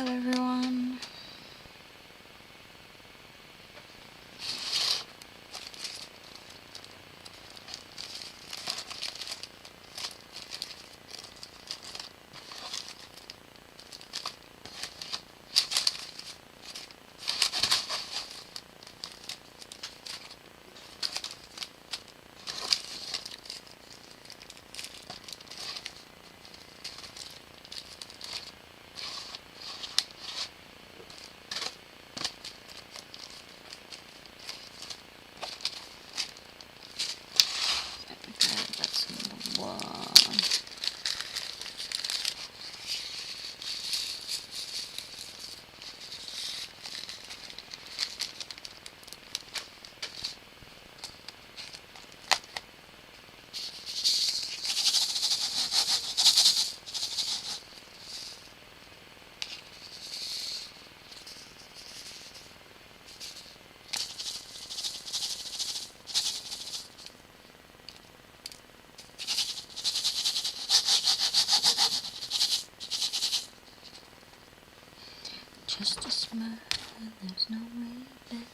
Hello everyone. Okay, that's number one. Just a smile, there's no way back.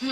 I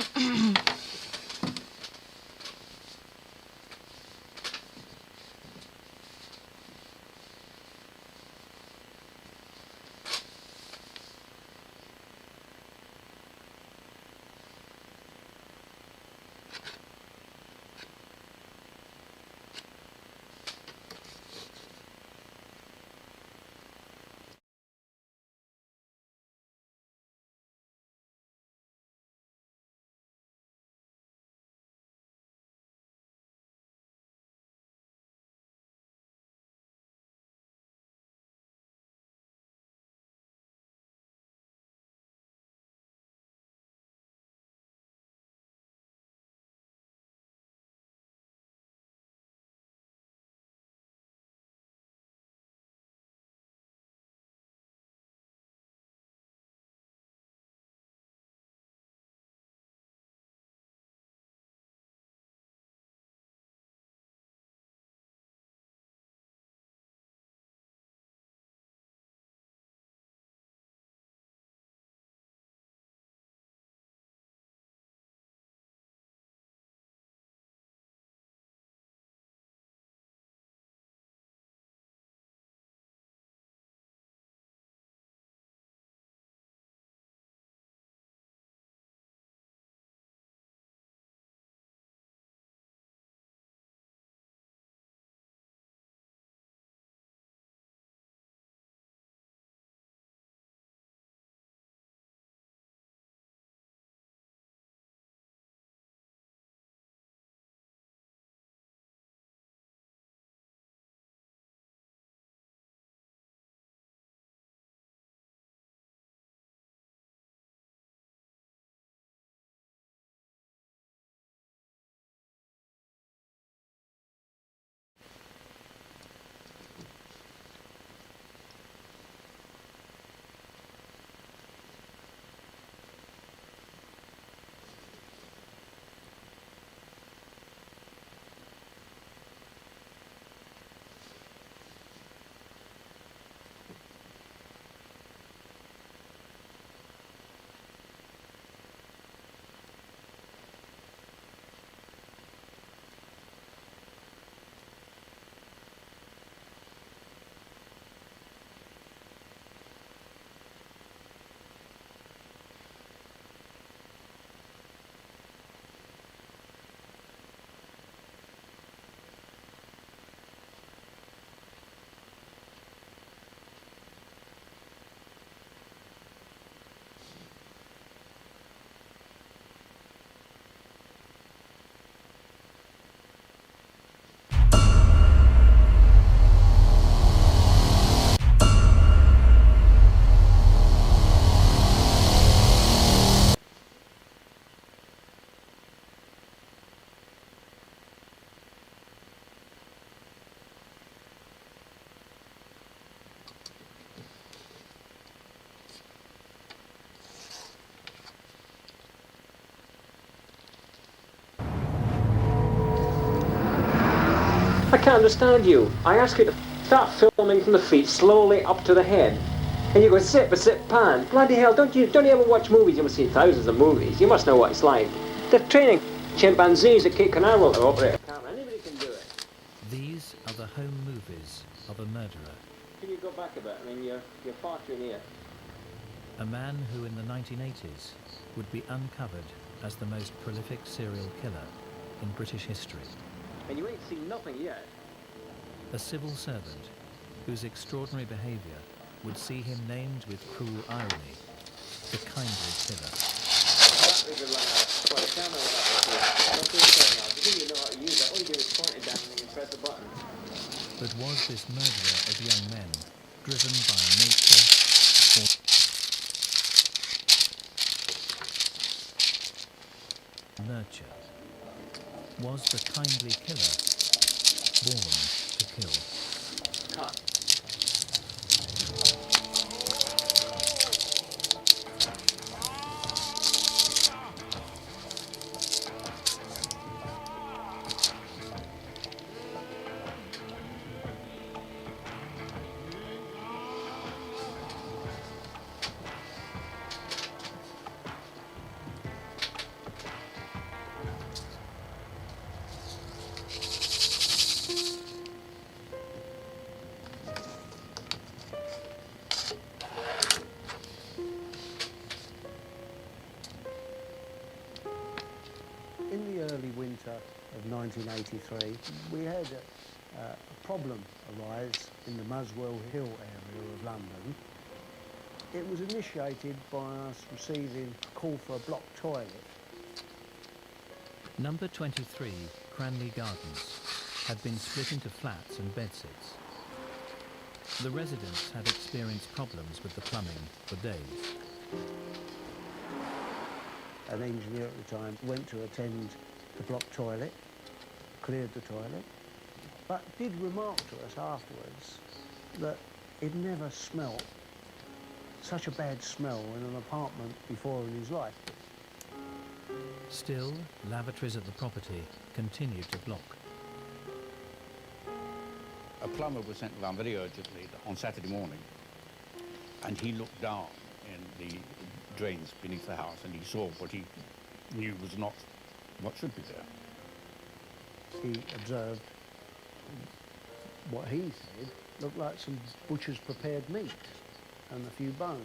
can't understand you. I ask you to start filming from the feet slowly up to the head. And you go sit, pan. Bloody hell, don't you ever watch movies? You must see thousands of movies. You must know what it's like. They're training chimpanzees at Cape Canaveral to operate a camera. Anybody can do it. These are the home movies of a murderer. Can you go back a bit? I mean, you're far too near. A man who in the 1980s would be uncovered as the most prolific serial killer in British history. And you ain't seen nothing yet. A civil servant whose extraordinary behaviour would see him named with cruel irony, the kindly killer. That was a line. Well, the camera went up before. Don't do it now. You think you know how to use that. All you do is point it down and you press a button. But was this murderer of young men driven by nature or nurture? Was the kindly killer born to kill? Cut. winter of 1983, we had a problem arise in the Muswell Hill area of London. It was initiated by us receiving a call for a block toilet. Number 23, Cranley Gardens, had been split into flats and bedsits. The residents had experienced problems with the plumbing for days. An engineer at the time went to attend the block toilet, cleared the toilet, but did remark to us afterwards that he'd never smelt such a bad smell in an apartment before in his life. Still, lavatories at the property continued to block. A plumber was sent around very urgently on Saturday morning, and he looked down in the drains beneath the house, and he saw what he knew was not what should be there. He observed what he said looked like some butcher's prepared meat and a few bones.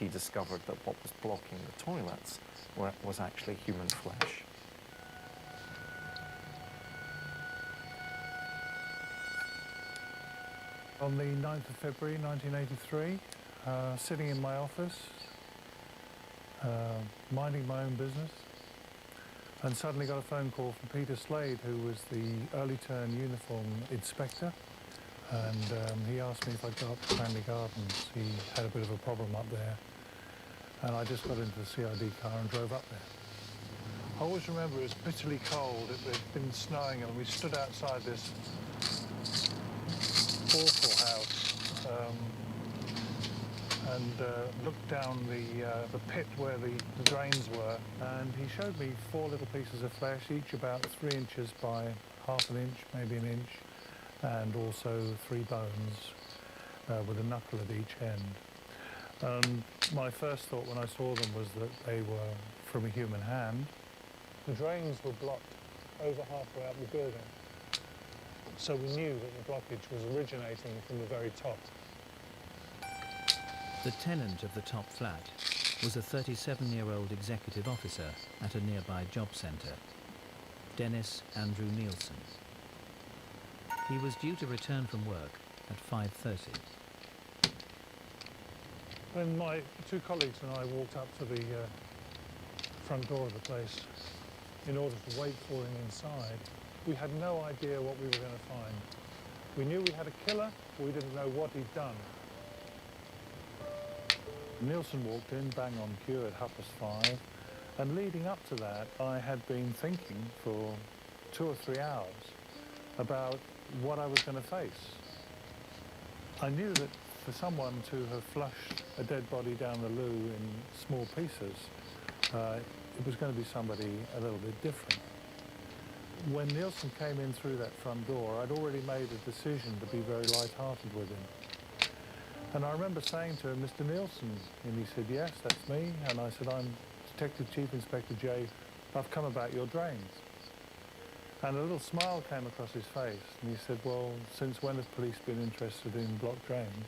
He discovered that what was blocking the toilets was actually human flesh. On the 9th of February 1983, sitting in my office, minding my own business, and suddenly got a phone call from Peter Slade, who was the early turn uniform inspector, and he asked me if I'd go up to Cranley Gardens. He had a bit of a problem up there, and I just got into the CID car and drove up there. I always remember it was bitterly cold. It had been snowing, and we stood outside this awful house and looked down the pit where the drains were, and he showed me 4 little pieces of flesh, each about 3 inches by half an inch, maybe an inch, and also 3 bones with a knuckle at each end. My first thought when I saw them was that they were from a human hand. The drains were blocked over halfway up the building, so we knew that the blockage was originating from the very top. The tenant of the top flat was a 37-year-old executive officer at a nearby job centre, Dennis Andrew Nielsen. He was due to return from work at 5:30. When my 2 colleagues and I walked up to the front door of the place in order to wait for him inside, we had no idea what we were going to find. We knew we had a killer, but we didn't know what he'd done. Nielsen walked in, bang on cue at 5:30, and leading up to that, I had been thinking for 2 or 3 hours about what I was going to face. I knew that for someone to have flushed a dead body down the loo in small pieces, it was going to be somebody a little bit different. When Nielsen came in through that front door, I'd already made a decision to be very light-hearted with him. And I remember saying to him, "Mr. Nielsen," and he said, "Yes, that's me." And I said, "I'm Detective Chief Inspector J. I've come about your drains." And a little smile came across his face, and he said, "Well, since when have police been interested in blocked drains?"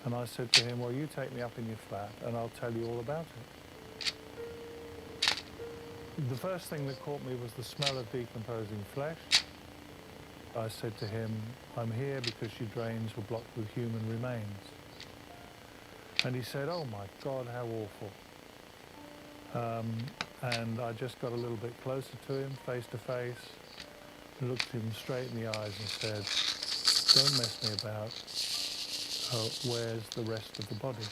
And I said to him, "Well, you take me up in your flat, and I'll tell you all about it." The first thing that caught me was the smell of decomposing flesh. I said to him, "I'm here because your drains were blocked with human remains." And he said, "Oh my God, how awful." And I just got a little bit closer to him, face to face, looked him straight in the eyes and said, "Don't mess me about. Where's the rest of the body?"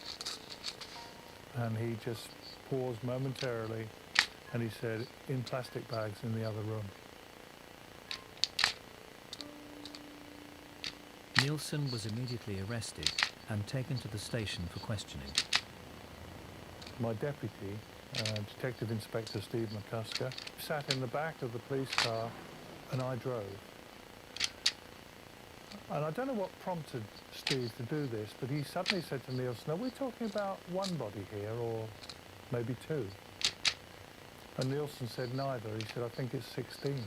And he just paused momentarily, and he said, "In plastic bags in the other room." Nielsen was immediately arrested and taken to the station for questioning. My deputy, Detective Inspector Steve McCusker, sat in the back of the police car, and I drove. And I don't know what prompted Steve to do this, but he suddenly said to Nielsen, "Are we talking about 1 body here, or maybe 2? And Nielsen said neither. He said, "I think it's 16.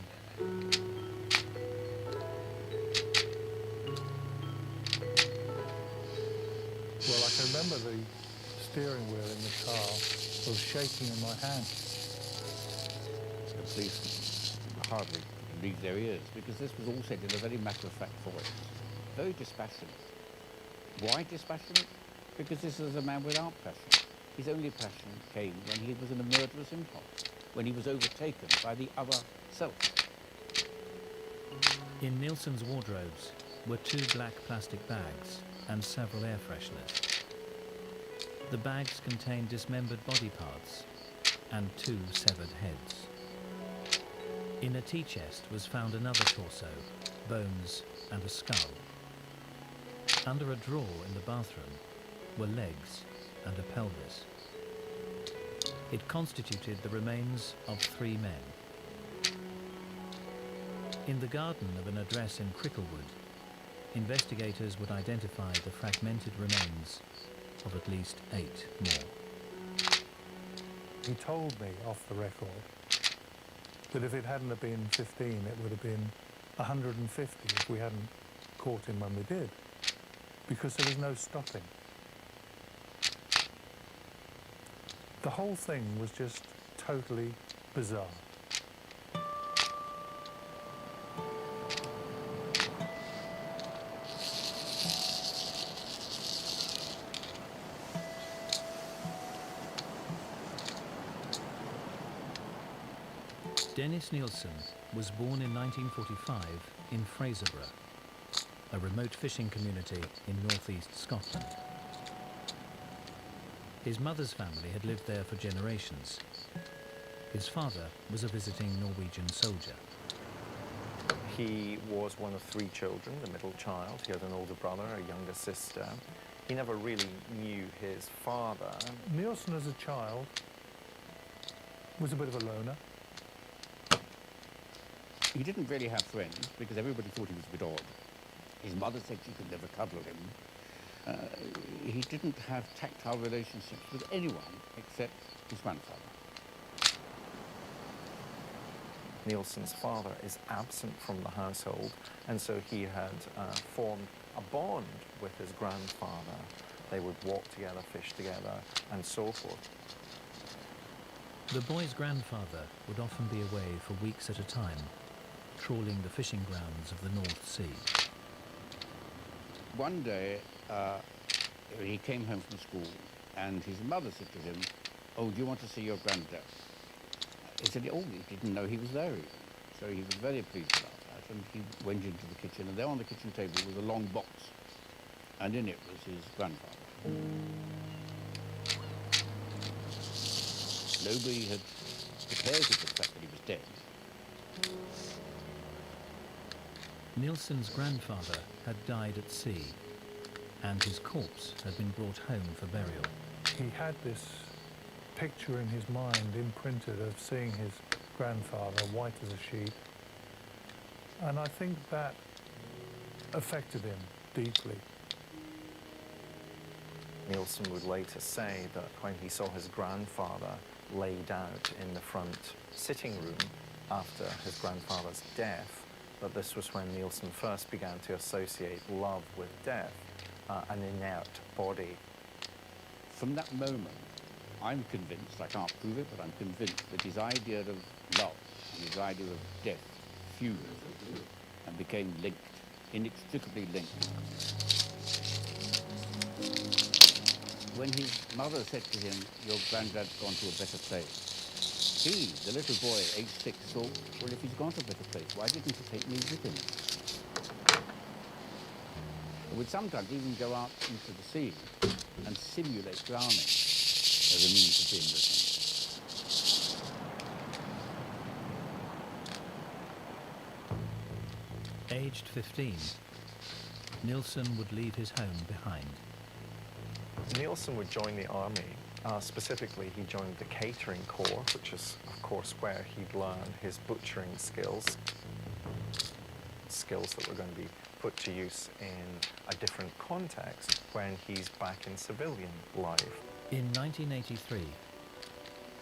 Well, I can remember the steering wheel in the car was shaking in my hand. police hardly believed their ears, because this was all said in a very matter-of-fact voice, very dispassionate. Why dispassionate? Because this is a man without passion. His only passion came when he was in a murderous impulse, when he was overtaken by the other self. In Nielsen's wardrobes were 2 black plastic bags and several air fresheners. The bags contained dismembered body parts and 2 severed heads. In a tea chest was found another torso, bones and a skull. Under a drawer in the bathroom were legs and a pelvis. It constituted the remains of 3 men. In the garden of an address in Cricklewood, investigators would identify the fragmented remains of at least 8 more. He told me off the record that if it hadn't have been 15, it would have been 150 if we hadn't caught him when we did, because there was no stopping. The whole thing was just totally bizarre. Dennis Nielsen was born in 1945 in Fraserburgh, a remote fishing community in northeast Scotland. His mother's family had lived there for generations. His father was a visiting Norwegian soldier. He was one of 3 children, the middle child. He had an older brother, a younger sister. He never really knew his father. Nielsen as a child was a bit of a loner. He didn't really have friends because everybody thought he was a bit odd. His mother said she could never cuddle him. He didn't have tactile relationships with anyone except his grandfather. Nielsen's father is absent from the household, and so he had formed a bond with his grandfather. They would walk together, fish together, and so forth. The boy's grandfather would often be away for weeks at a time, trawling the fishing grounds of the North Sea. One day, he came home from school, and his mother said to him, "Oh, do you want to see your granddad?" He said, "Oh, he didn't know he was there even." So he was very pleased about that, and he went into the kitchen, and there on the kitchen table was a long box, and in it was his grandfather. Nobody had prepared him for the fact that he was dead. Nielsen's grandfather had died at sea, and his corpse had been brought home for burial. He had this picture in his mind imprinted of seeing his grandfather white as a sheet, and I think that affected him deeply. Nielsen would later say that when he saw his grandfather laid out in the front sitting room after his grandfather's death, that this was when Nielsen first began to associate love with death, an inert body. From that moment, I'm convinced, I can't prove it, but I'm convinced that his idea of love and his idea of death fused and became linked, inextricably linked. When his mother said to him, "Your granddad's gone to a better place," he, the little boy, aged 6, thought, "Well, if he's gone to a better place, why didn't he take me with him?" He would sometimes even go out into the sea and simulate drowning as a means of being with him. Aged 15, Nielsen would leave his home behind. Nielsen would join the army. Specifically, he joined the catering corps, which is, of course, where he'd learn his butchering skills that were going to be put to use in a different context when he's back in civilian life. In 1983,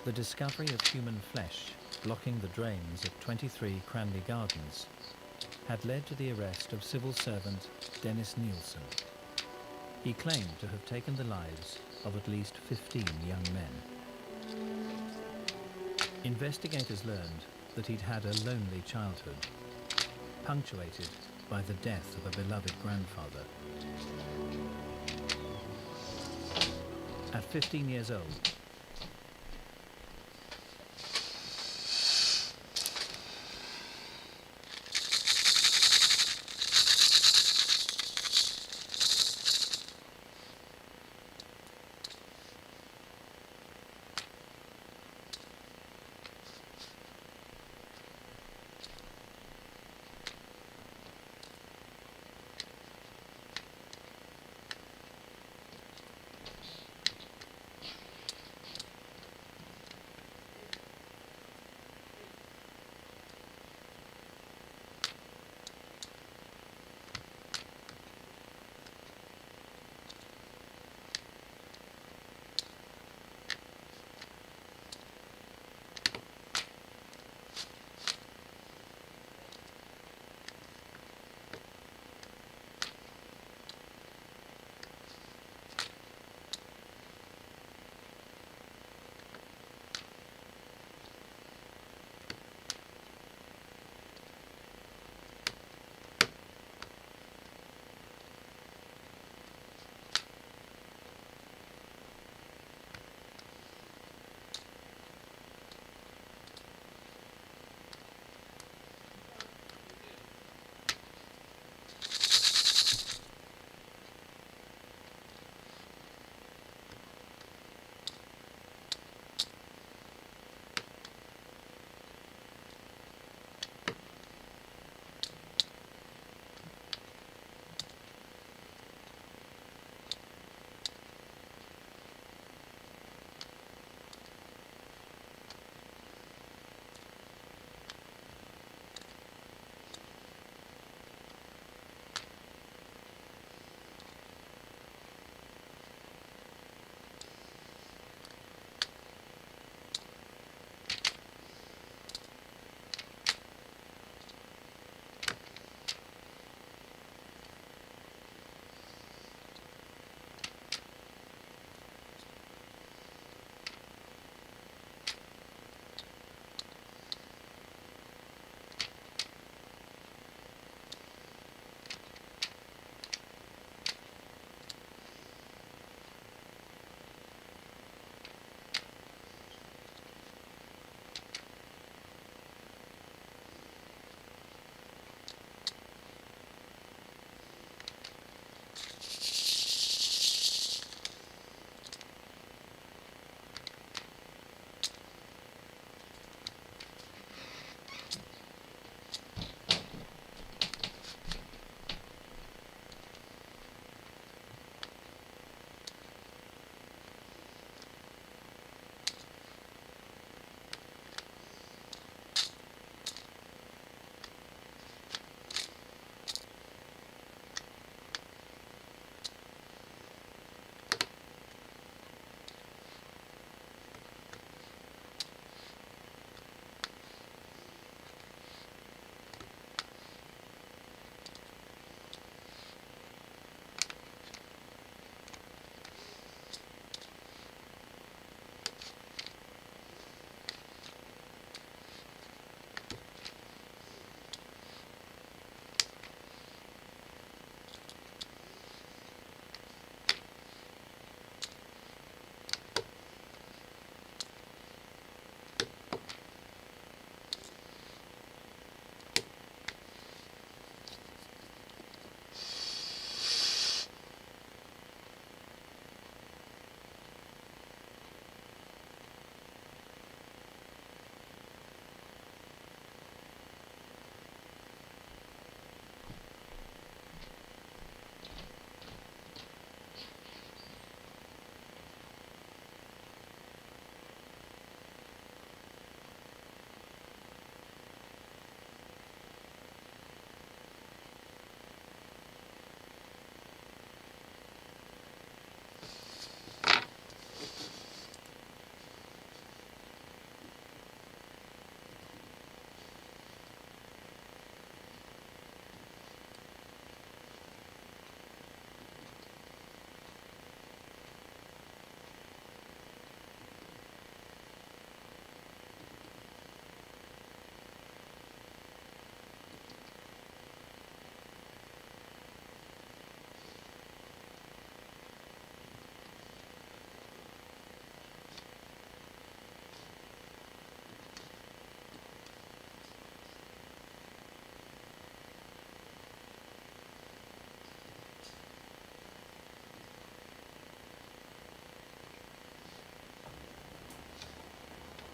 the discovery of human flesh blocking the drains at 23 Cranley Gardens had led to the arrest of civil servant Dennis Nielsen. He claimed to have taken the lives of at least 15 young men. Investigators learned that he'd had a lonely childhood, punctuated by the death of a beloved grandfather. At 15 years old,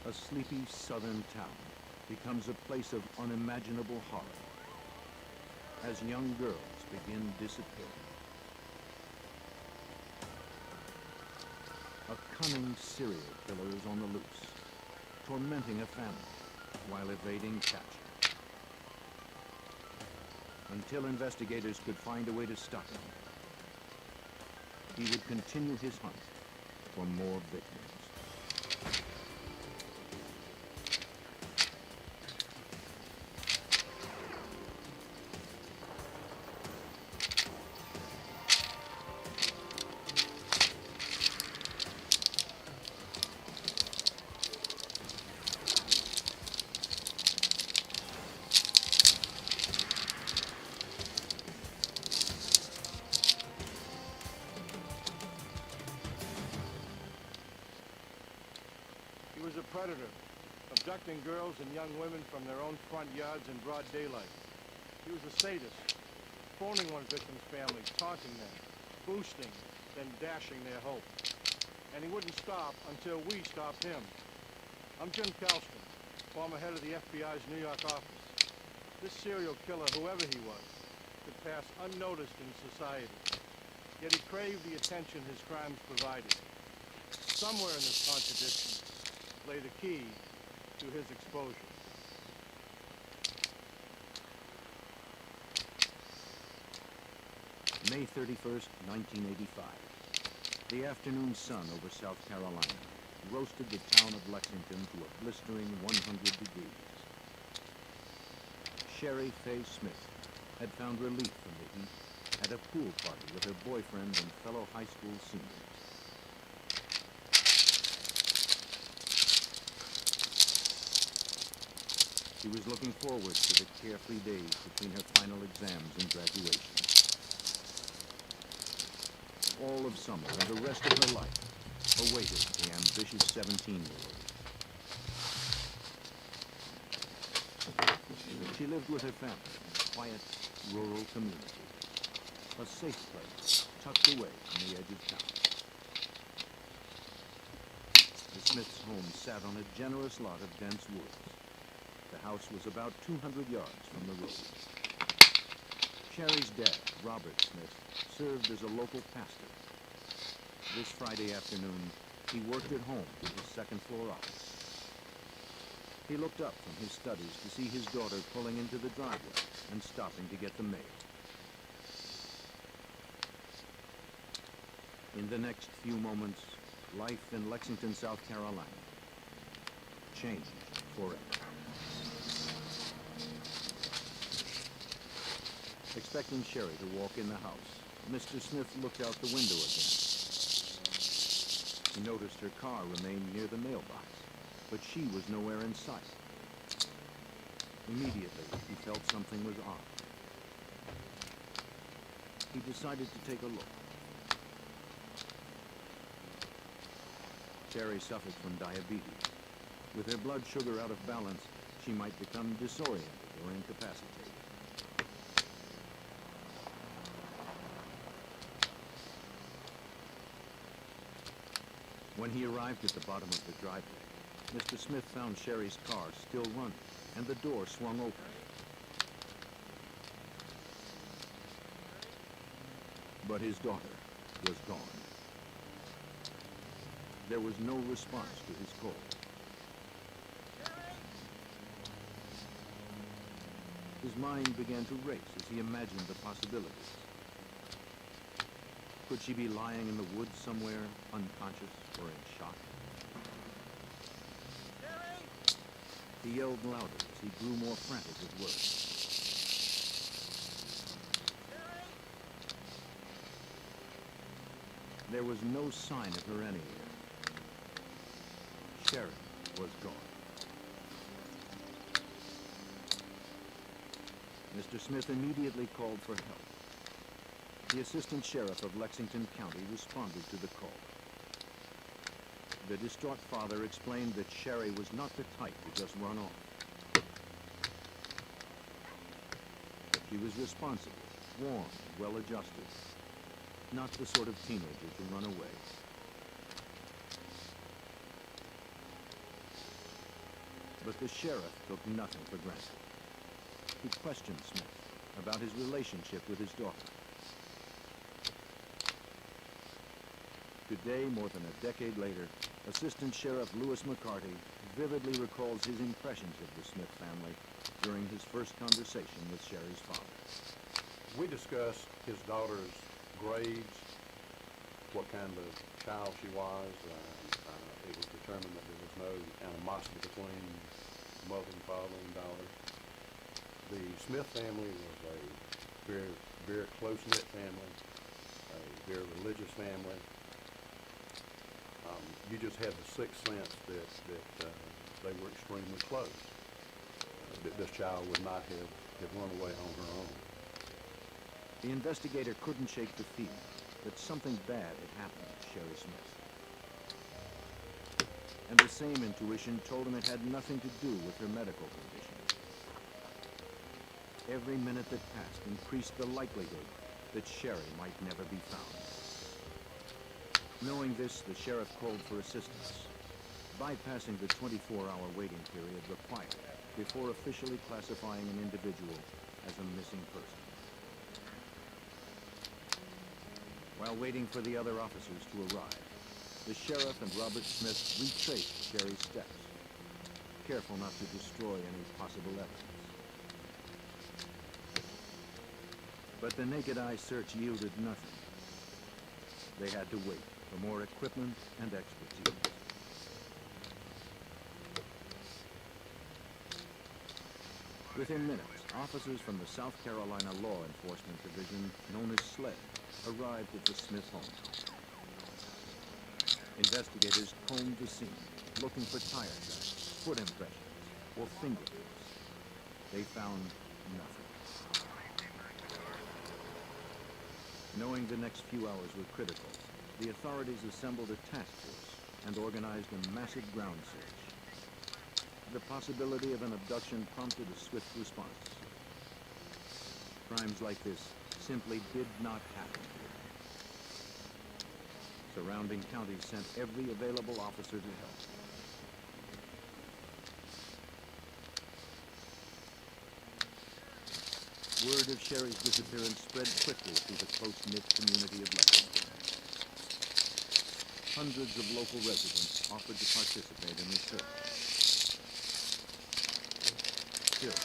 A sleepy southern town becomes a place of unimaginable horror as young girls begin disappearing. A cunning serial killer is on the loose, tormenting a family while evading capture. Until investigators could find a way to stop him, he would continue his hunt for more victims. He was a predator, abducting girls and young women from their own front yards in broad daylight. He was a sadist, phoning one victim's family, taunting them, boosting, then dashing their hope. And he wouldn't stop until we stopped him. I'm Jim Kallstrom, former head of the FBI's New York office. This serial killer, whoever he was, could pass unnoticed in society. Yet he craved the attention his crimes provided. Somewhere in this contradiction lay the key to his exposure. May 31st, 1985. The afternoon sun over South Carolina roasted the town of Lexington to a blistering 100 degrees. Sherry Faye Smith had found relief from the heat at a pool party with her boyfriend and fellow high school seniors. She was looking forward to the carefree days between her final exams and graduation. All of summer and the rest of her life awaited the ambitious 17-year-old. She lived with her family in a quiet, rural community, a safe place tucked away on the edge of town. The Smiths' home sat on a generous lot of dense woods. The house was about 200 yards from the road. Sherry's dad, Robert Smith, served as a local pastor. This Friday afternoon, he worked at home in his second-floor office. He looked up from his studies to see his daughter pulling into the driveway and stopping to get the mail. In the next few moments, life in Lexington, South Carolina, changed forever. Expecting Sherry to walk in the house, Mr. Smith looked out the window again. He noticed her car remained near the mailbox, but she was nowhere in sight. Immediately, he felt something was odd. He decided to take a look. Sherry suffered from diabetes. With her blood sugar out of balance, she might become disoriented or incapacitated. When he arrived at the bottom of the driveway, Mr. Smith found Sherry's car still running, and the door swung open. But his daughter was gone. There was no response to his call. His mind began to race as he imagined the possibilities. Could she be lying in the woods somewhere, unconscious or in shock? He yelled louder as he grew more frantic with words. There was no sign of her anywhere. Sherry was gone. Mr. Smith immediately called for help. The assistant sheriff of Lexington County responded to the call. The distraught father explained that Sherry was not the type to just run off. But she was responsible, warm, well-adjusted. Not the sort of teenager to run away. But the sheriff took nothing for granted. He questioned Smith about his relationship with his daughter. Today, more than a decade later, Assistant Sheriff Louis McCarty vividly recalls his impressions of the Smith family during his first conversation with Sherry's father. We discussed his daughter's grades, what kind of child she was. It was determined that there was no animosity between mother and father and daughter. The Smith family was a very, very close-knit family, a very religious family. You just had the sixth sense that they were extremely close, that this child would not have run away on her own. The investigator couldn't shake the feeling that something bad had happened to Sherry Smith. And the same intuition told him it had nothing to do with her medical condition. Every minute that passed increased the likelihood that Sherry might never be found. Knowing this, the sheriff called for assistance, bypassing the 24-hour waiting period required before officially classifying an individual as a missing person. While waiting for the other officers to arrive, the sheriff and Robert Smith retraced Sherry's steps, careful not to destroy any possible evidence. But the naked eye search yielded nothing. They had to wait for more equipment and expertise. Within minutes, officers from the South Carolina Law Enforcement Division, known as SLED, arrived at the Smith home. Investigators combed the scene, looking for tire tracks, foot impressions, or fingerprints. They found nothing. Knowing the next few hours were critical, the authorities assembled a task force and organized a massive ground search. The possibility of an abduction prompted a swift response. Crimes like this simply did not happen here. Surrounding counties sent every available officer to help. Word of Sherry's disappearance spread quickly through the close-knit community of Lexington. Hundreds of local residents offered to participate in the search. Still,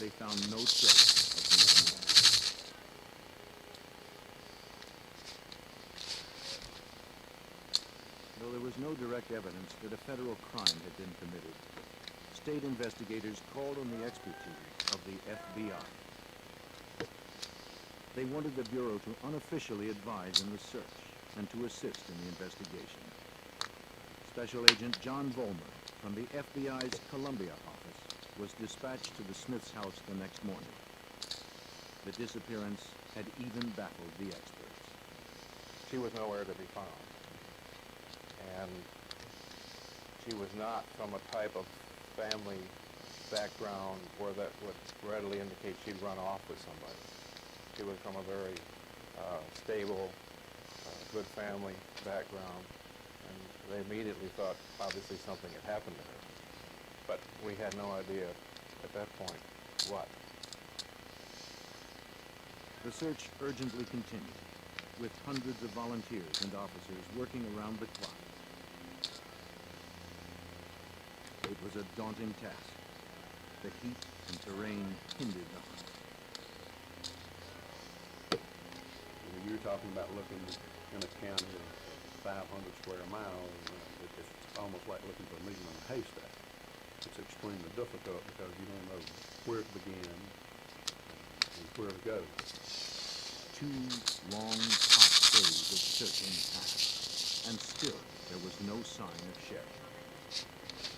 they found no trace of Miss Smith. Though there was no direct evidence that a federal crime had been committed, state investigators called on the expertise of the FBI. They wanted the Bureau to unofficially advise in the search and to assist in the investigation. Special Agent John Vollmer from the FBI's Columbia office was dispatched to the Smiths' house the next morning. The disappearance had even baffled the experts. She was nowhere to be found. And she was not from a type of family background where that would readily indicate she'd run off with somebody. She was from a very stable, good family background, and they immediately thought obviously something had happened to her. But we had no idea at that point what. The search urgently continued, with hundreds of volunteers and officers working around the clock. It was a daunting task. The heat and terrain hindered the hunt. You're talking about looking in a county of 500 square miles. It's almost like looking for a needle in a haystack. It's extremely difficult because you don't know where to begin and where to go. 2 long, hot days of searching passed, and still there was no sign of Sherry.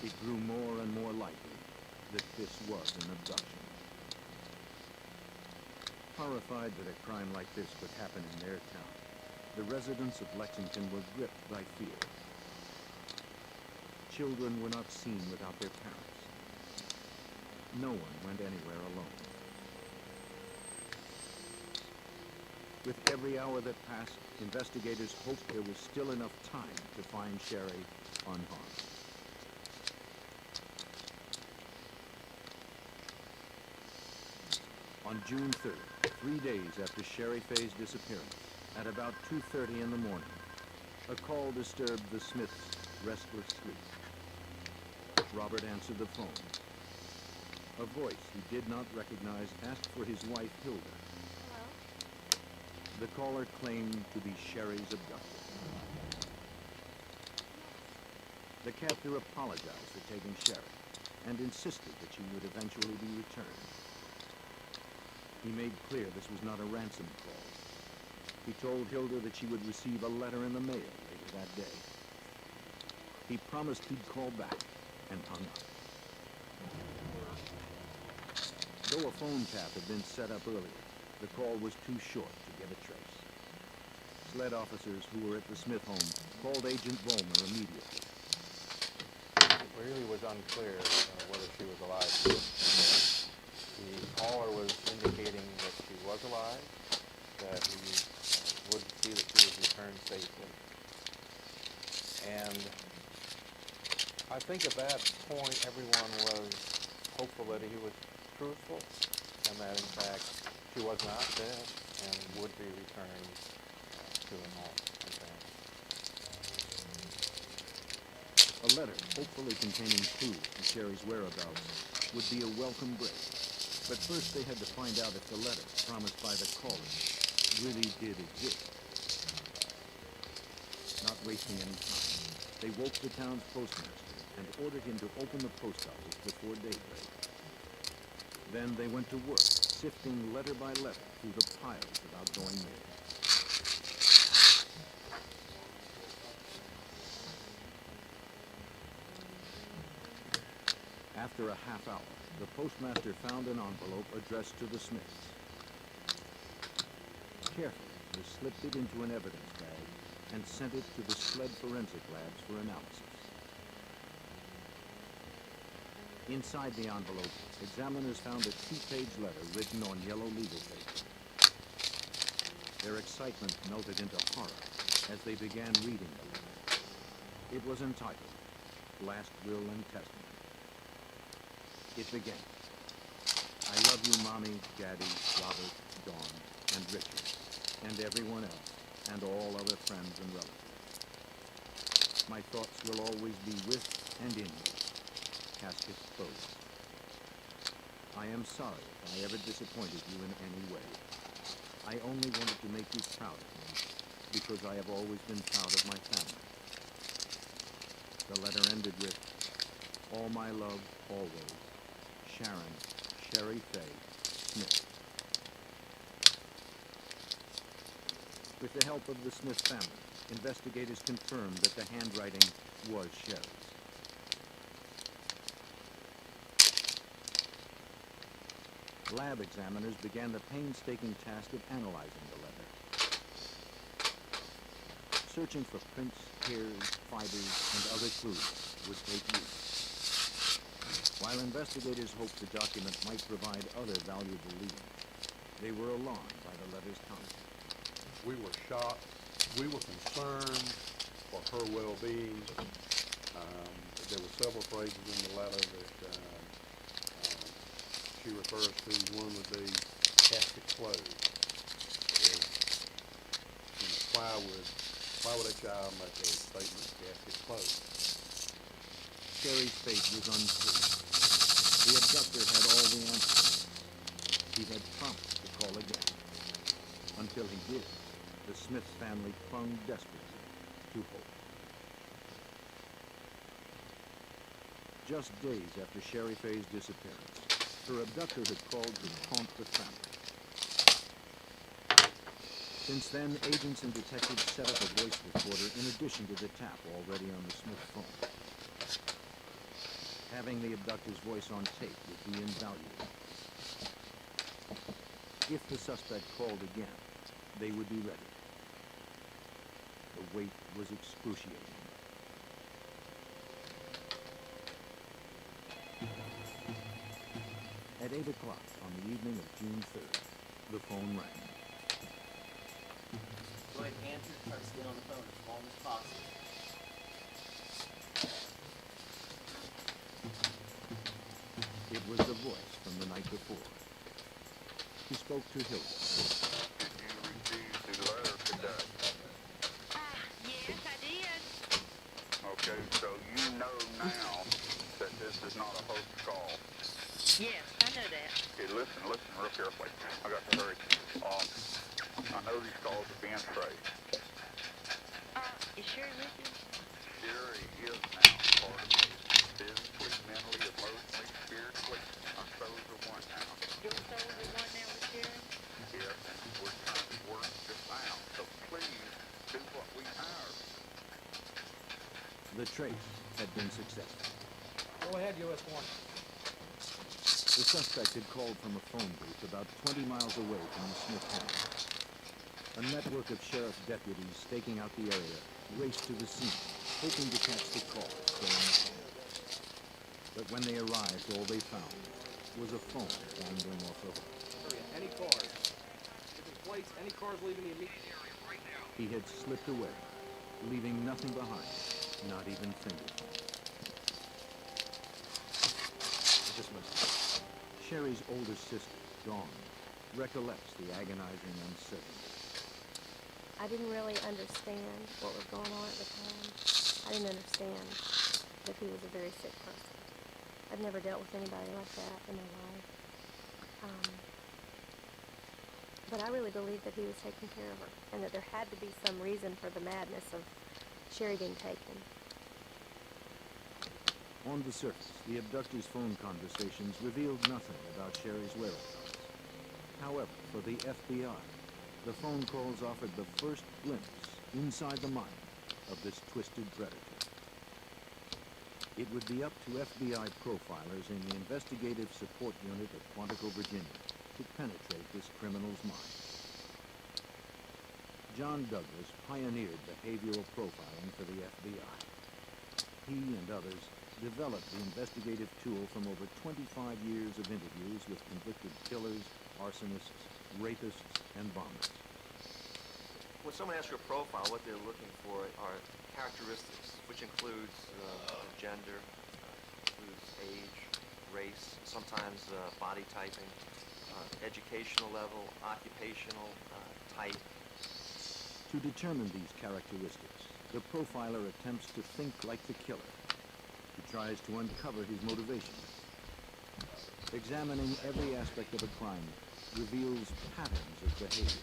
It grew more and more likely that this was an abduction. Horrified that a crime like this could happen in their town, the residents of Lexington were gripped by fear. Children were not seen without their parents. No one went anywhere alone. With every hour that passed, investigators hoped there was still enough time to find Sherry unharmed. On June 3rd, 3 days after Sherry Faye's disappearance, at about 2:30 in the morning, a call disturbed the Smiths' restless sleep. Robert answered the phone. A voice he did not recognize asked for his wife, Hilda. Hello? The caller claimed to be Sherry's abductor. The captor apologized for taking Sherry and insisted that she would eventually be returned. He made clear this was not a ransom call. He told Hilda that she would receive a letter in the mail later that day. He promised he'd call back and hung up. Though a phone tap had been set up earlier, the call was too short to get a trace. SLED officers who were at the Smith home called Agent Vollmer immediately. It really was unclear whether she was alive. The caller was indicating that she was alive, that he would see that she was returned safely. And I think at that point everyone was hopeful that he was truthful and that in fact she was not dead and would be returned to her home and family. A letter, hopefully containing clues to Sherry's whereabouts, would be a welcome break. But first they had to find out if the letter, promised by the caller, really did exist. Not wasting any time, they woke the town's postmaster and ordered him to open the post office before daybreak. Then they went to work, sifting letter by letter through the piles of outgoing mail. After a half hour, the postmaster found an envelope addressed to the Smiths. Carefully, he slipped it into an evidence bag and sent it to the SLED forensic labs for analysis. Inside the envelope, examiners found a 2-page letter written on yellow legal paper. Their excitement melted into horror as they began reading the letter. It was entitled, Last Will and Testament. It began, I love you, Mommy, Daddy, Robert, Dawn, and Richard, and everyone else, and all other friends and relatives. My thoughts will always be with and in you. Casket closed. I am sorry if I ever disappointed you in any way. I only wanted to make you proud of me, because I have always been proud of my family. The letter ended with, all my love, always, Sharon, Sherry Faye, Smith. With the help of the Smith family, investigators confirmed that the handwriting was Sherry's. Lab examiners began the painstaking task of analyzing the letter. Searching for prints, hairs, fibers, and other clues would take weeks. While investigators hoped the document might provide other valuable leads, they were alarmed by the letter's content. We were shocked. We were concerned for her well-being. There were several phrases in the letter that she refers to. One would be casket closed. Why would a child make a statement, casket closed? Sherry's fate was unclear. The abductor had all the answers. He had promised to call again. Until he did, the Smith family clung desperately to hope. Just days after Sherry Faye's disappearance, her abductor had called to taunt the family. Since then, agents and detectives set up a voice recorder in addition to the tap already on the Smith phone. Having the abductor's voice on tape would be invaluable. If the suspect called again, they would be ready. The wait was excruciating. At 8 o'clock on the evening of June 3rd, the phone rang. Go ahead and answer. Try to stay on the phone as long as possible. It was the voice from the night before. spoke to Hilda. Did you receive the letter today? Yes, I did. Okay, so you know now that this is not a hoax call. Yes, I know that. Okay, listen real carefully. I got to hurry. I know these calls are being traced. Is Sherry with you? Sherry is now part of me. Physically, mentally, emotionally, spiritually. Our souls are one now. Your souls are one now with Sherry? Yes, and we're trying to work this out. So please do what we are. The trace had been successful. Go ahead, U.S. 1. The suspect had called from a phone booth about 20 miles away from the Smith home. A network of sheriff deputies staking out the area raced to the scene, hoping to catch the caller throwing the phone. But when they arrived, all they found was a phone dangling off the hook. Any cars? Different plates, any cars leaving the immediate area right now. He had slipped away, leaving nothing behind, not even fingerprints. Sherry's older sister, Dawn, recollects the agonizing uncertainty. I didn't really understand what was going on at the time. I didn't understand that he was a very sick person. I've never dealt with anybody like that in my life. But I really believed that he was taking care of her, and that there had to be some reason for the madness of Sherry being taken. On the surface, the abductor's phone conversations revealed nothing about Sherry's whereabouts. However, for the FBI, the phone calls offered the first glimpse inside the mind of this twisted predator. It would be up to FBI profilers in the Investigative Support Unit at Quantico, Virginia, to penetrate this criminal's mind. John Douglas pioneered behavioral profiling for the FBI. He and others developed the investigative tool from over 25 years of interviews with convicted killers, arsonists, rapists, and bombers. When someone asks for a profile, what they're looking for are characteristics, which includes gender, includes age, race, sometimes body typing, educational level, occupational type. To determine these characteristics, the profiler attempts to think like the killer. He tries to uncover his motivation. Examining every aspect of a crime reveals patterns of behavior.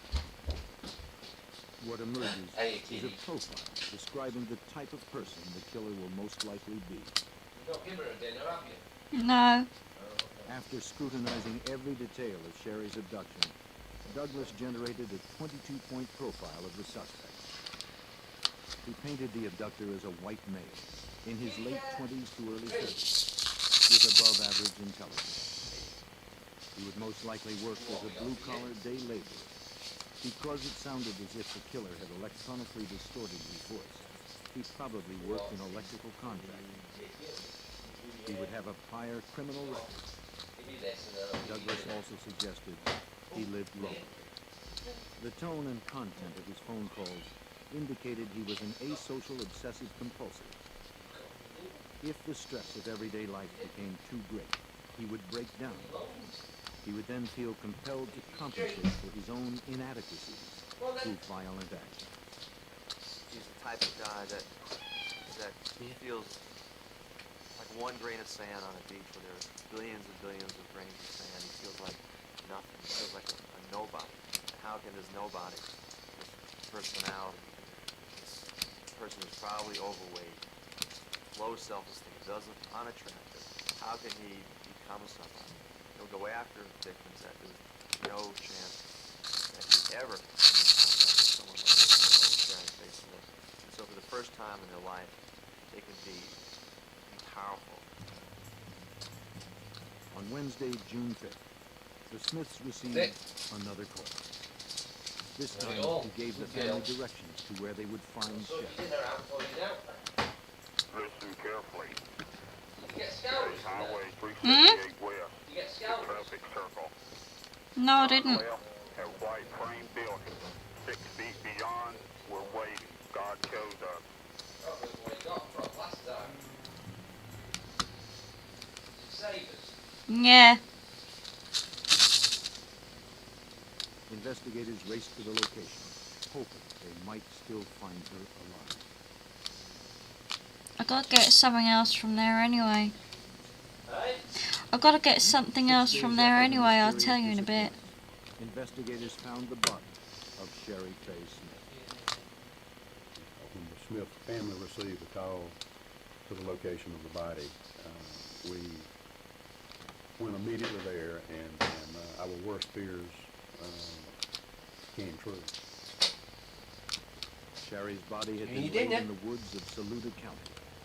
What emerges is a profile describing the type of person the killer will most likely be. You've not given her a dinner, have you? No. After scrutinizing every detail of Sherry's abduction, Douglas generated a 22-point profile of the suspect. He painted the abductor as a white male, in his late 20s to early 30s, with above-average intelligence. He would most likely work as a blue-collar day laborer. Because it sounded as if the killer had electronically distorted his voice, he probably worked in electrical contracting. He would have a prior criminal record. Douglas also suggested he lived locally. The tone and content of his phone calls indicated he was an asocial obsessive-compulsive. If the stress of everyday life became too great, he would break down. He would then feel compelled to compensate for his own inadequacies through violent action. He's the type of guy that feels like one grain of sand on a beach where there are billions and billions of grains of sand. He feels like nothing. He feels like a nobody. How can this nobody, this personality, this person who's probably overweight, low self-esteem, doesn't unattractive, how can he become somebody? He'll go after victims that there's no chance that you ever come in contact with someone like Sharon Faithful. And so for the first time in their life, they can be powerful. On Wednesday, June 5th, the Smiths received another call. This time, he gave the family directions to where they would find Shep. Listen carefully. Get scouted. Highway 368 west. You get scouted. Traffic circle. No, I didn't. Left, a white frame building. 6 feet beyond, we're waiting. God chose us. Oh, that's what we got from last time. Save us. Yeah. investigators raced to the location, hoping they might still find her alive. I gotta get something else from there anyway. I gotta get something else from there anyway. I'll tell you in a bit. Investigators found the body of Sherry Faye Smith. When the Smith family received the call to the location of the body, we went immediately there, and our worst fears came true. Sherry's body had You been didn't laid it? in the woods of Saluda County.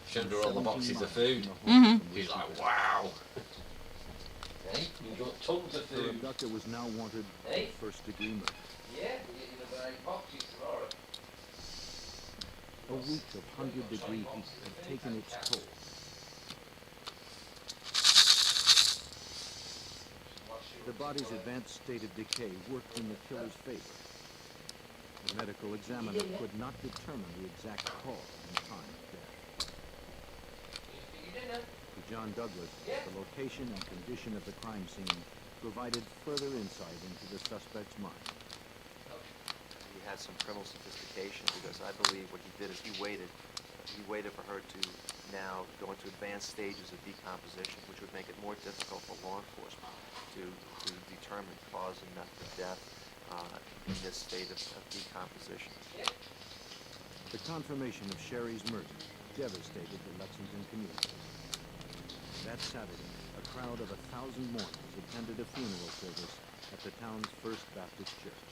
Showed her all the 17 boxes of miles food. from the home Mhm. from She's which like, she wow. Hey, you got tons of Her food. abductor was now wanted Hey. for first-degree murder. Yeah, we're getting about boxes tomorrow. A week of 100-degree heat had taken its toll. The body's advanced state of decay worked in the killer's favor. The medical examiner could not determine the exact cause and time of death. To John Douglas, the location and condition of the crime scene provided further insight into the suspect's mind. He had some criminal sophistication, because I believe what he did is he waited for her to now go into advanced stages of decomposition, which would make it more difficult for law enforcement to determine cause and method of death in this state of decomposition. The confirmation of Sherry's murder devastated the Lexington community. That Saturday, a crowd of 1,000 mourners attended a funeral service at the town's First Baptist Church.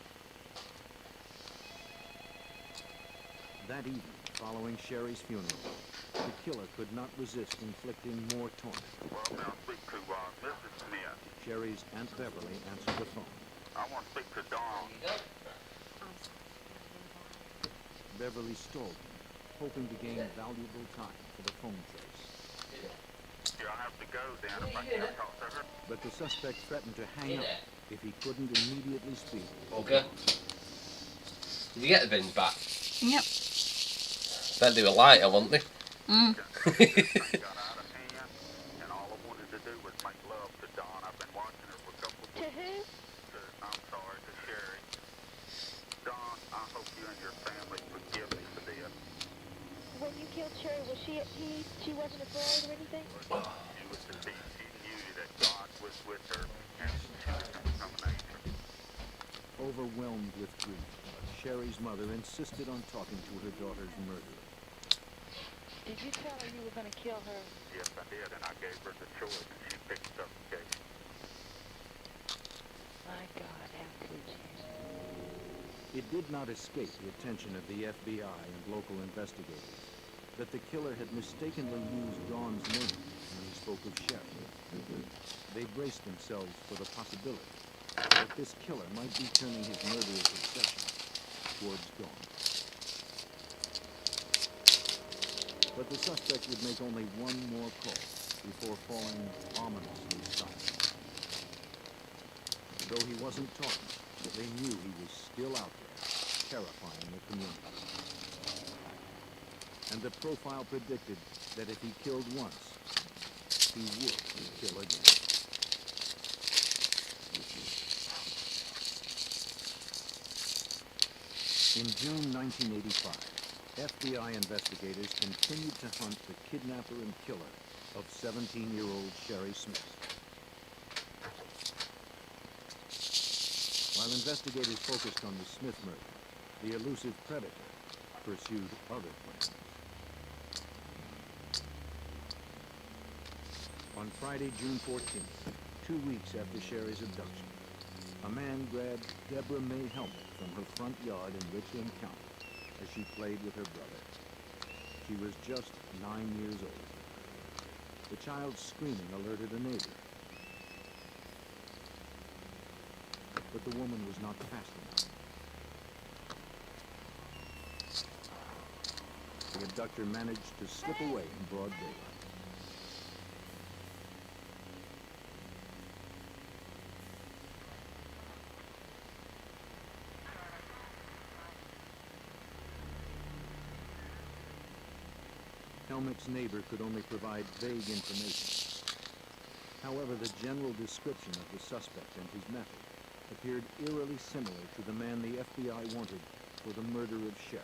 That evening, following Sherry's funeral, the killer could not resist inflicting more torment. Well, now speak to Mrs. Smith. Sherry's Aunt Beverly answered the phone. I want to speak to Dawn. Beverly stalled him, hoping to gain valuable time for the phone trace. You'll have to go then if I can't talk to her. But the suspect threatened to hang up if he couldn't immediately speak. Okay. Did you get the bins back? Yep. Bet they were lighter, weren't they? Mm. Got out of hand, and all I wanted to do was make love to Dawn. I've been watching her for a couple of To weeks. who? I'm sorry, to Sherry. Dawn, I hope you and your family forgive me for this. When you killed Sherry, was she at peace? She wasn't afraid or anything? She was deceived. She knew that God was with her, and she was going to come an angel. Overwhelmed with grief, Sherry's mother insisted on talking to her daughter's murderer. Did you tell her you were going to kill her? Yes, I did, and I gave her the choice, and she picked up the case. My God, how could you? It did not escape the attention of the FBI and local investigators that the killer had mistakenly used Dawn's name when he spoke of Sherry. They braced themselves for the possibility that this killer might be turning his murderous obsession towards Dawn. But the suspect would make only one more call before falling ominously silent. Though he wasn't talking, they knew he was still out there, terrifying the community. And the profile predicted that if he killed once, he would kill again. In June 1985, FBI investigators continued to hunt the kidnapper and killer of 17-year-old Sherry Smith. While investigators focused on the Smith murder, the elusive predator pursued other plans. On Friday, June 14th, 2 weeks after Sherry's abduction, a man grabbed Deborah May Helmet from her front yard in Richland County as she played with her brother. She was just 9 years old. The child's screaming alerted a neighbor. But the woman was not fast enough. The abductor managed to slip away in broad daylight. Helmick's neighbor could only provide vague information. However, the general description of the suspect and his method appeared eerily similar to the man the FBI wanted for the murder of Sherry.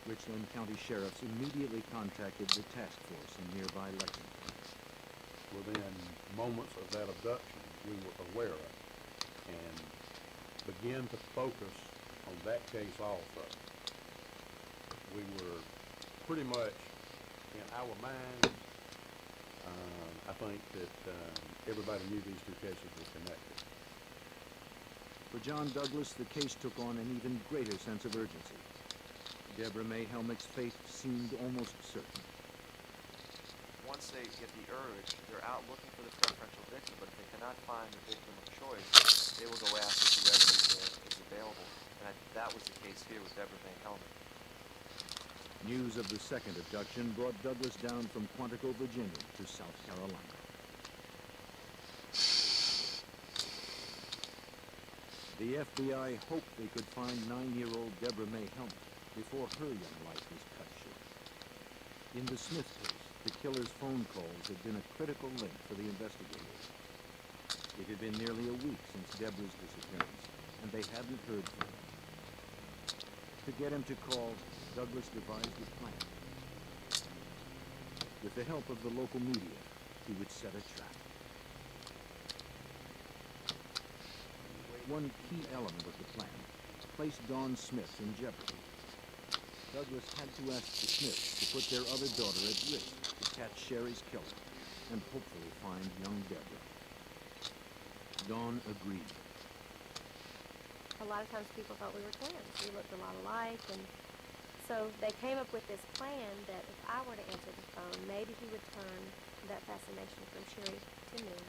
Richland County sheriffs immediately contacted the task force in nearby Lexington. Within moments of that abduction, we were aware of it and began to focus on that case also. We were pretty much in our minds, I think that everybody knew these two cases were connected. For John Douglas, the case took on an even greater sense of urgency. Deborah May Helmick's fate seemed almost certain. Once they get the urge, they're out looking for the preferential victim, but if they cannot find the victim of choice, they will go after whoever is available. And that was the case here with Deborah May Helmick. News of the second abduction brought Douglas down from Quantico, Virginia to South Carolina. The FBI hoped they could find 9-year-old Deborah May Helmick before her young life was cut short. In the Smith case, the killer's phone calls had been a critical link for the investigators. It had been nearly a week since Deborah's disappearance, and they hadn't heard from him. To get him to call, Douglas devised a plan. With the help of the local media, he would set a trap. One key element of the plan placed Dawn Smith in jeopardy. Douglas had to ask the Smiths to put their other daughter at risk to catch Sherry's killer and hopefully find young Deborah. Dawn agreed. A lot of times people thought we were twins. We looked a lot alike, and so they came up with this plan that if I were to answer the phone, maybe he would turn that fascination from Sherry to me.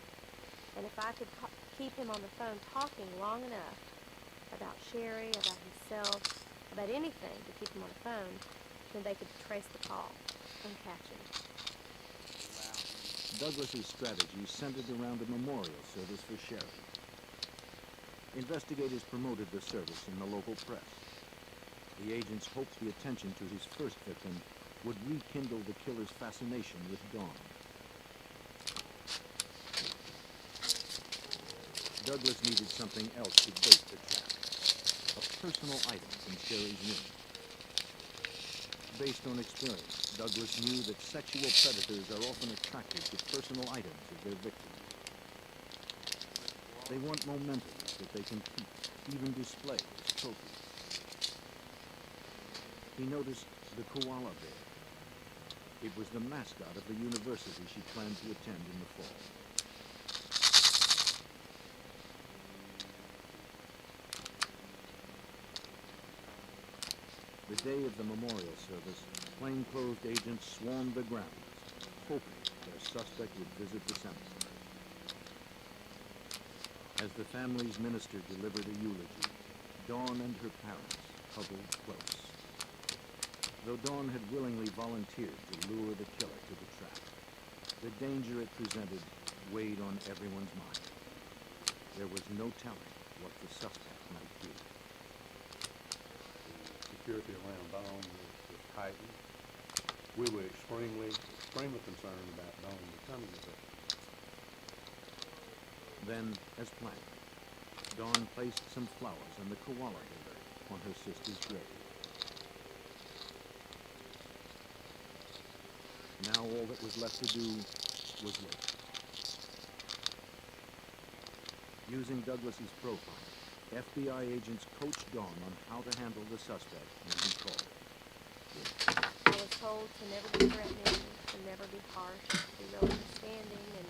And if I could keep him on the phone talking long enough about Sherry, about himself, about anything to keep him on the phone, then they could trace the call and catch him. Douglas's strategy centered around a memorial service for Sherry. Investigators promoted the service in the local press. The agents hoped the attention to his first victim would rekindle the killer's fascination with Dawn. Douglas needed something else to bait the trap. A personal item from Sherry's room. Based on experience, Douglas knew that sexual predators are often attracted to personal items of their victims. They want mementos that they can keep, even display as trophies. He noticed the koala bear. It was the mascot of the university she planned to attend in the fall. The day of the memorial service, plainclothes agents swarmed the grounds, hoping their suspect would visit the cemetery. As the family's minister delivered a eulogy, Dawn and her parents huddled close. Though Dawn had willingly volunteered to lure the killer to the trap, the danger it presented weighed on everyone's mind. There was no telling what the suspect might do. Security around Dawn was heightened. We were extremely concerned about Dawn becoming a victim. Then, as planned, Dawn placed some flowers and the koala bear on her sister's grave. Now all that was left to do was wait. Using Douglas's profile, FBI agents coached Dawn on how to handle the suspect when he called. I was told to never be threatening, to never be harsh, to be real understanding and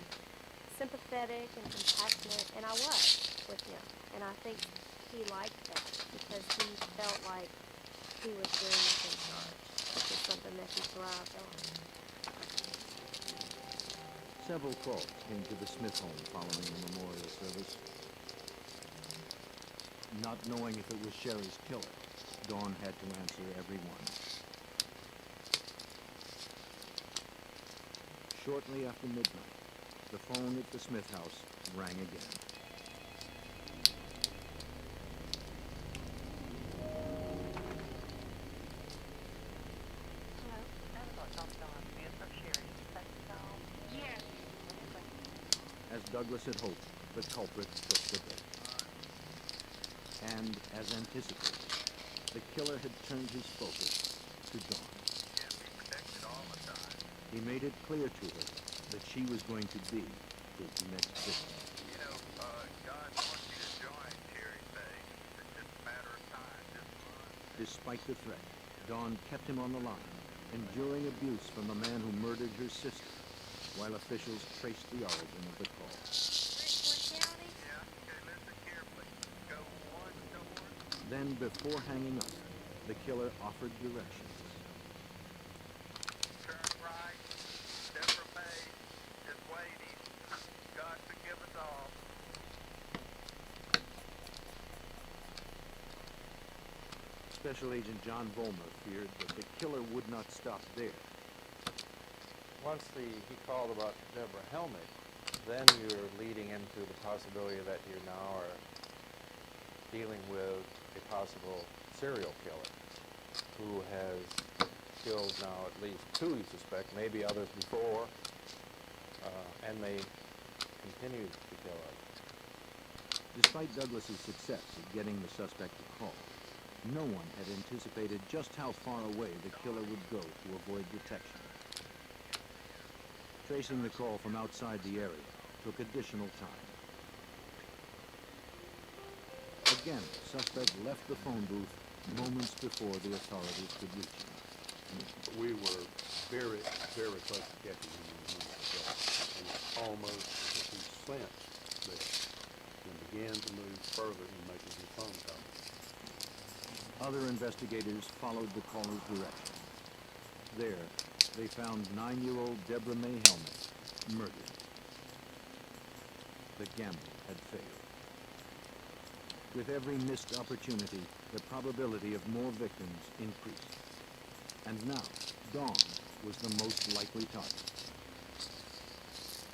sympathetic and compassionate, and I was with him. And I think he liked that because he felt like he was very much in charge, which is something that he thrived on. Several calls came to the Smith home following the memorial service. Not knowing if it was Sherry's killer, Dawn had to answer every one. Shortly after midnight, the phone at the Smith house rang again. As Douglas had hoped, the culprit took the bait. And, as anticipated, the killer had turned his focus to Dawn. He made it clear to her that she was going to be his next victim. You know, God wants you to join Cherry's base. It's just a matter of time, just months. Despite the threat, Dawn kept him on the line, enduring abuse from the man who murdered her sister, while officials traced the origin of the call. Then, before hanging up, the killer offered directions. Turn right, Deborah May is waiting. God forgive us all. Special Agent John Vollmer feared that the killer would not stop there. Once he called about Deborah Helmick, then you're leading into the possibility that you now are dealing with a possible serial killer who has killed now at least 2, you suspect, maybe others before, and may continue to kill others. Despite Douglas's success at getting the suspect to call, no one had anticipated just how far away the killer would go to avoid detection. Tracing the call from outside the area took additional time. Again, the suspect left the phone booth moments before the authorities could reach him. We were very, very close to catching him in the moment ago. And it's almost as if he sensed this and began to move further in making his phone call. Other investigators followed the caller's direction. There, they found 9-year-old Deborah May Helmick murdered. The gamble had failed. With every missed opportunity, the probability of more victims increased. And now, Dawn was the most likely target.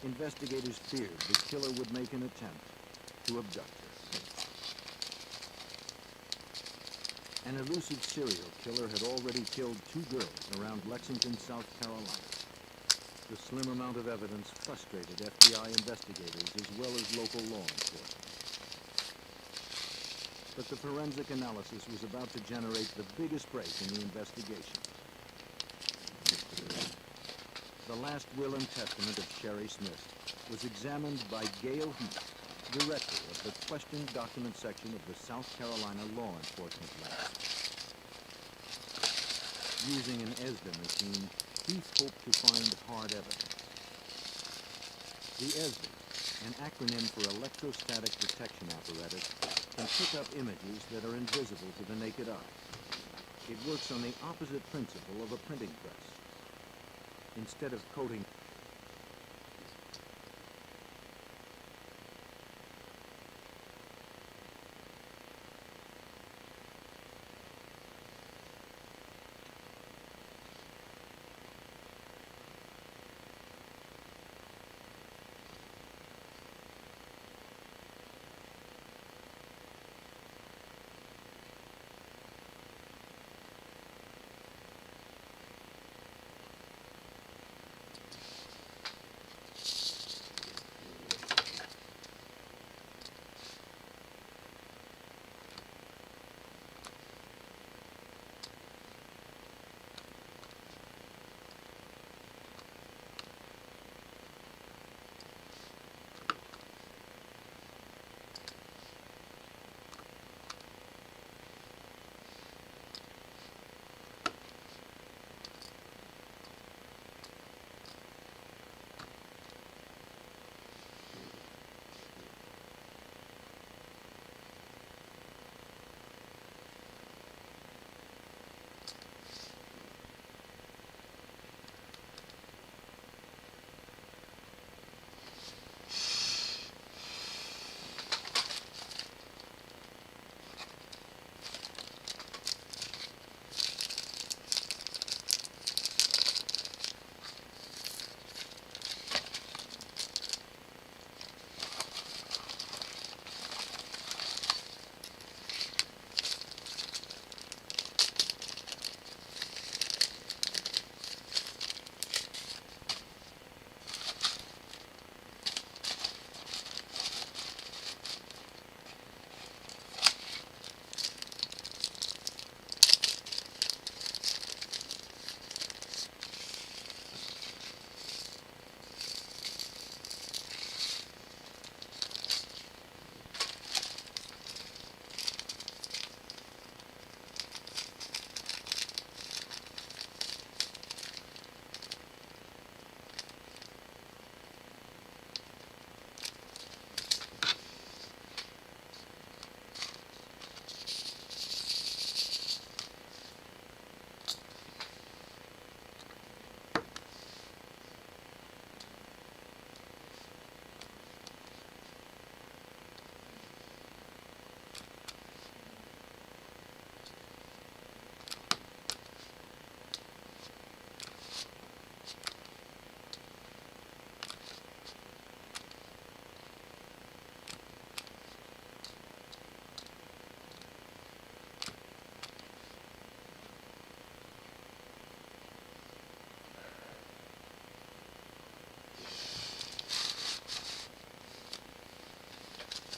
Investigators feared the killer would make an attempt to abduct her. An elusive serial killer had already killed 2 girls around Lexington, South Carolina. The slim amount of evidence frustrated FBI investigators as well as local law enforcement. But the forensic analysis was about to generate the biggest break in the investigation. The last will and testament of Sherry Smith was examined by Gail Heath, director of the questioned document section of the South Carolina Law Enforcement Lab. Using an ESDA machine, Heath hoped to find hard evidence. The ESDA, an acronym for Electrostatic Detection Apparatus, can pick up images that are invisible to the naked eye. It works on the opposite principle of a printing press. Instead of coating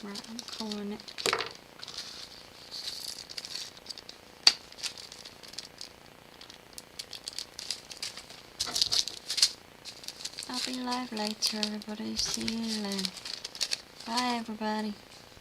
Right, I'm calling it. I'll be live later, everybody. See you later. Bye, everybody.